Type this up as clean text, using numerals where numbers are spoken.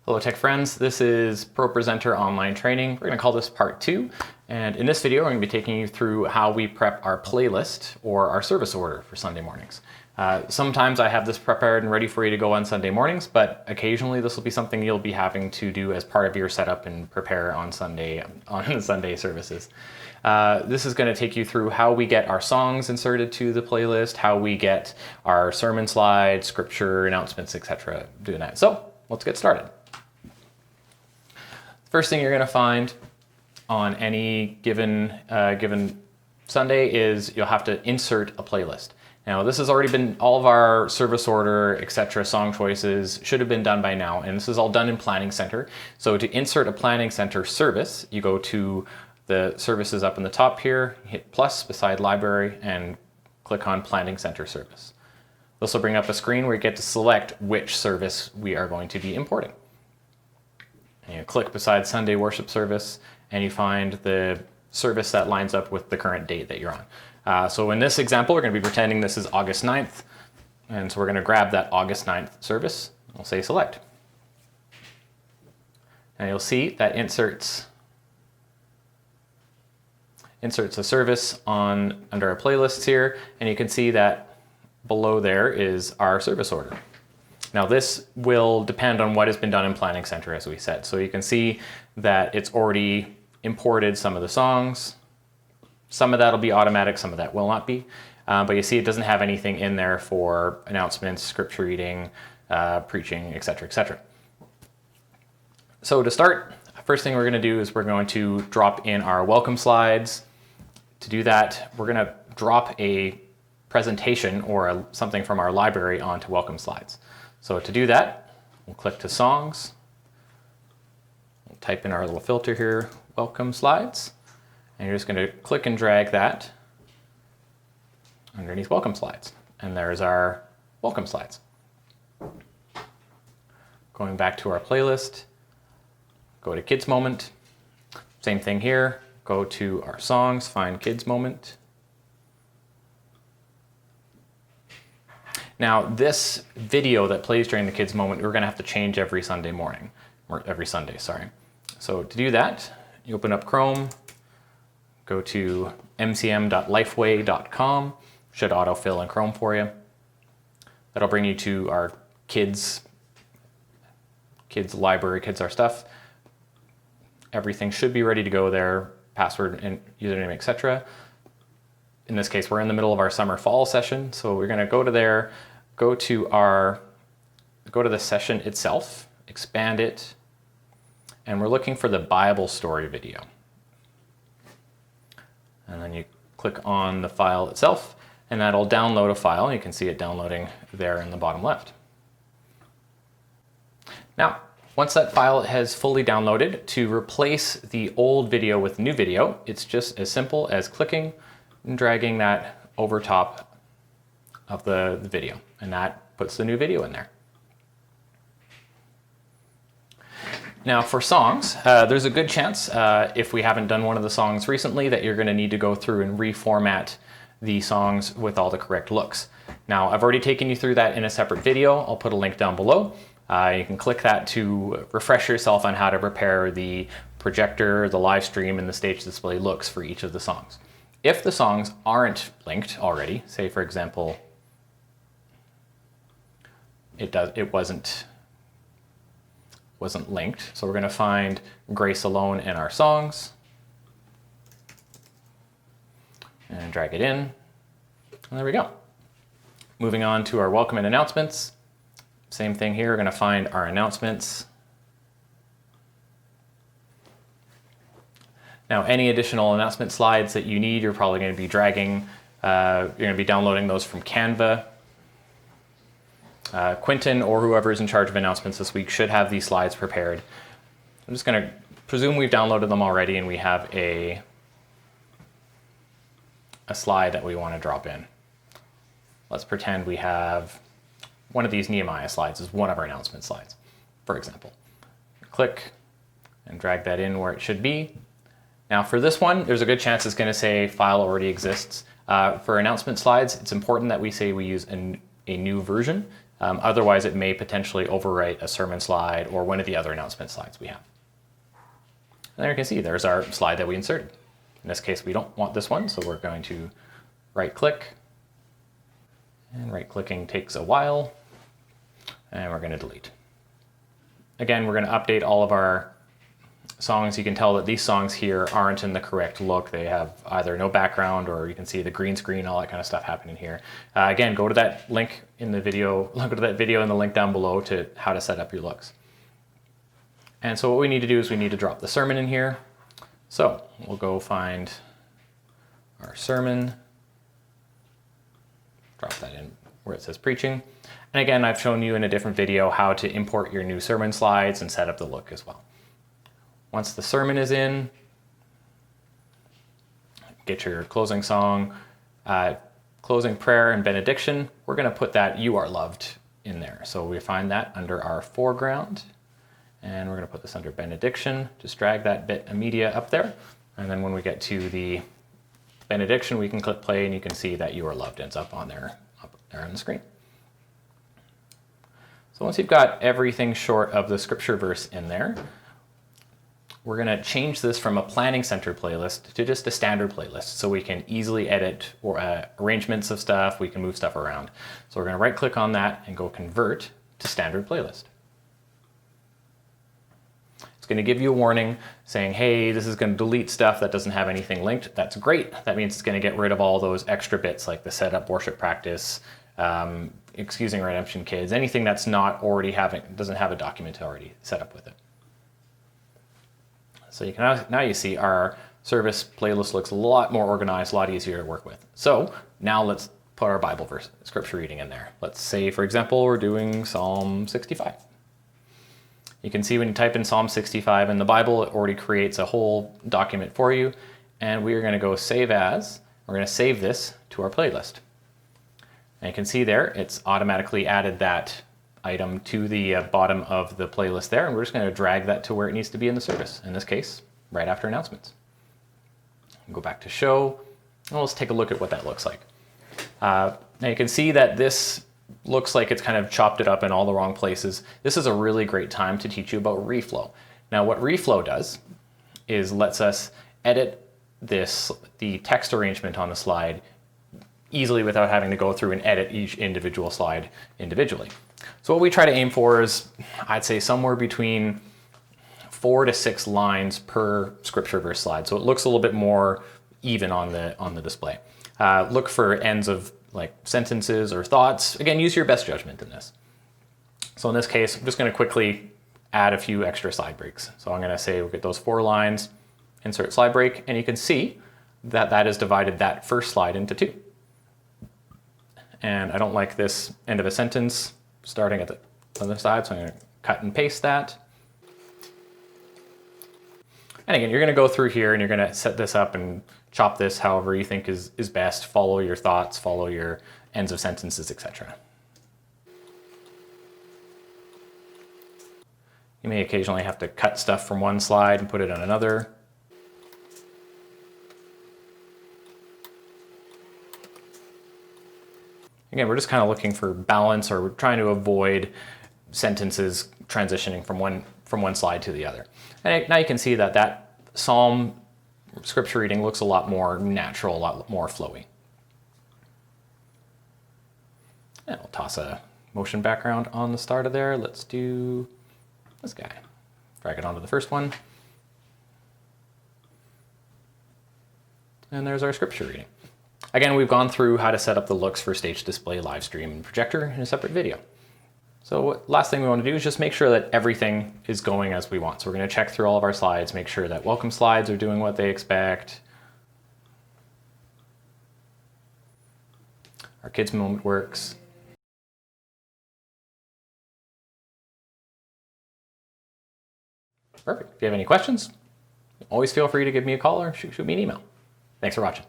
Hello tech friends, this is ProPresenter online training. We're going to call this part 2, and in this video we're going to be taking you through how we prep our playlist or our service order for Sunday mornings. Sometimes I have this prepared and ready for you to go on Sunday mornings, but occasionally this will be something you'll be having to do as part of your setup and prepare on Sunday services. This is going to take you through how we get our songs inserted to the playlist, how we get our sermon slides, scripture, announcements, etc. doing that. So let's get started. First thing you're going to find on any given Sunday is you'll have to insert a playlist. Now this has already been, all of our service order, etc., song choices should have been done by now, and this is all done in Planning Center. So to insert a Planning Center service, you go to the services up in the top here, hit plus beside library, and click on Planning Center service. This will bring up a screen where you get to select which service we are going to be importing. And you click beside Sunday worship service and you find the service that lines up with the current date that you're on. So in this example, we're going to be pretending this is August 9th. And so we're going to grab that August 9th service. We'll say select. And you'll see that inserts a service under our playlists here. And you can see that below there is our service order. Now this will depend on what has been done in Planning Center, as we said. So you can see that it's already imported some of the songs. Some of that will be automatic, some of that will not be. But you see it doesn't have anything in there for announcements, scripture reading, preaching, etc., etc. So to start, first thing we're going to do is we're going to drop in our welcome slides. To do that, we're going to drop a presentation or something from our library onto welcome slides. So to do that, we'll click to songs, we'll type in our little filter here, welcome slides, and you're just going to click and drag that underneath welcome slides. And there's our welcome slides. Going back to our playlist, go to Kids Moment, same thing here, go to our songs, find Kids Moment. Now this video that plays during the Kids Moment, we're going to have to change every Sunday morning, or every Sunday, sorry. So to do that, you open up Chrome, go to mcm.lifeway.com, should autofill in Chrome for you. That'll bring you to our kids library, Kids Our Stuff. Everything should be ready to go there, password and username, etc. In this case, we're in the middle of our summer fall session, so we're going to go to there, go to the session itself, expand it, and we're looking for the Bible story video. And then you click on the file itself, and that'll download a file. You can see it downloading there in the bottom left. Now, once that file has fully downloaded, to replace the old video with new video, it's just as simple as clicking and dragging that over top of the video, and that puts the new video in there. Now for songs, there's a good chance, if we haven't done one of the songs recently, that you're going to need to go through and reformat the songs with all the correct looks. Now I've already taken you through that in a separate video. I'll put a link down below. You can click that to refresh yourself on how to prepare the projector, the live stream, and the stage display looks for each of the songs. If the songs aren't linked already, say for example, it wasn't linked, so we're going to find Grace Alone in our songs and drag it in, and there we go. Moving on to our welcome and announcements. Same thing here, we're going to find our announcements. Now, any additional announcement slides that you need, you're probably going to be dragging, you're going to be downloading those from Canva. Quentin or whoever is in charge of announcements this week should have these slides prepared. I'm just going to presume we've downloaded them already and we have a slide that we want to drop in. Let's pretend we have one of these Nehemiah slides as one of our announcement slides, for example. Click and drag that in where it should be. Now for this one, there's a good chance it's going to say file already exists. For announcement slides, it's important that we say we use a new version. Otherwise, it may potentially overwrite a sermon slide or one of the other announcement slides we have. And there you can see there's our slide that we inserted. In this case, we don't want this one, so we're going to right-click. And right-clicking takes a while. And we're going to delete. Again, we're going to update all of our songs. You can tell that these songs here aren't in the correct look. They have either no background, or you can see the green screen, all that kind of stuff happening here. Again, go to that link in the video, go to that video in the link down below to how to set up your looks. And so what we need to do is we need to drop the sermon in here. So we'll go find our sermon, drop that in where it says preaching. And again, I've shown you in a different video how to import your new sermon slides and set up the look as well. Once the sermon is in, get your closing song, closing prayer and benediction. We're going to put that "You Are Loved" in there. So we find that under our foreground, and we're going to put this under benediction. Just drag that bit of media up there. And then when we get to the benediction, we can click play and you can see that "You Are Loved" ends up there on the screen. So once you've got everything short of the scripture verse in there, we're going to change this from a Planning Center playlist to just a standard playlist so we can easily edit or arrangements of stuff, we can move stuff around. So we're going to right click on that and go convert to standard playlist. It's going to give you a warning saying, hey, this is going to delete stuff that doesn't have anything linked. That's great. That means it's going to get rid of all those extra bits like the setup worship practice, excusing redemption kids, anything that's not already doesn't have a document already set up with it. So you can now you see our service playlist looks a lot more organized, a lot easier to work with. So now let's put our Bible verse scripture reading in there. Let's say, for example, we're doing Psalm 65. You can see when you type in Psalm 65 in the Bible, it already creates a whole document for you. And we are going to go save as. We're going to save this to our playlist. And you can see there, it's automatically added that item to the bottom of the playlist there, and we're just going to drag that to where it needs to be in the service, in this case, right after announcements. Go back to show, and let's take a look at what that looks like. Now you can see that this looks like it's kind of chopped it up in all the wrong places. This is a really great time to teach you about reflow. Now what reflow does is lets us edit the text arrangement on the slide easily without having to go through and edit each individual slide individually. So what we try to aim for is, I'd say, somewhere between 4 to 6 lines per scripture verse slide. So it looks a little bit more even on the display. Look for ends of like sentences or thoughts. Again, use your best judgment in this. So in this case, I'm just going to quickly add a few extra slide breaks. So I'm going to say we'll get those 4 lines, insert slide break, and you can see that that has divided that first slide into 2. And I don't like this end of a sentence starting at the other side, so I'm going to cut and paste that. And again, you're going to go through here and you're going to set this up and chop this however you think is best. Follow your thoughts, follow your ends of sentences, etc. You may occasionally have to cut stuff from one slide and put it on another. Again, we're just kind of looking for balance, or we're trying to avoid sentences transitioning from one slide to the other. And now you can see that that Psalm scripture reading looks a lot more natural, a lot more flowy. And we'll toss a motion background on the start of there. Let's do this guy. Drag it onto the first one. And there's our scripture reading. Again, we've gone through how to set up the looks for stage display, live stream, and projector in a separate video. So last thing we want to do is just make sure that everything is going as we want. So we're going to check through all of our slides, make sure that welcome slides are doing what they expect. Our kids moment works. Perfect. If you have any questions, always feel free to give me a call or shoot me an email. Thanks for watching.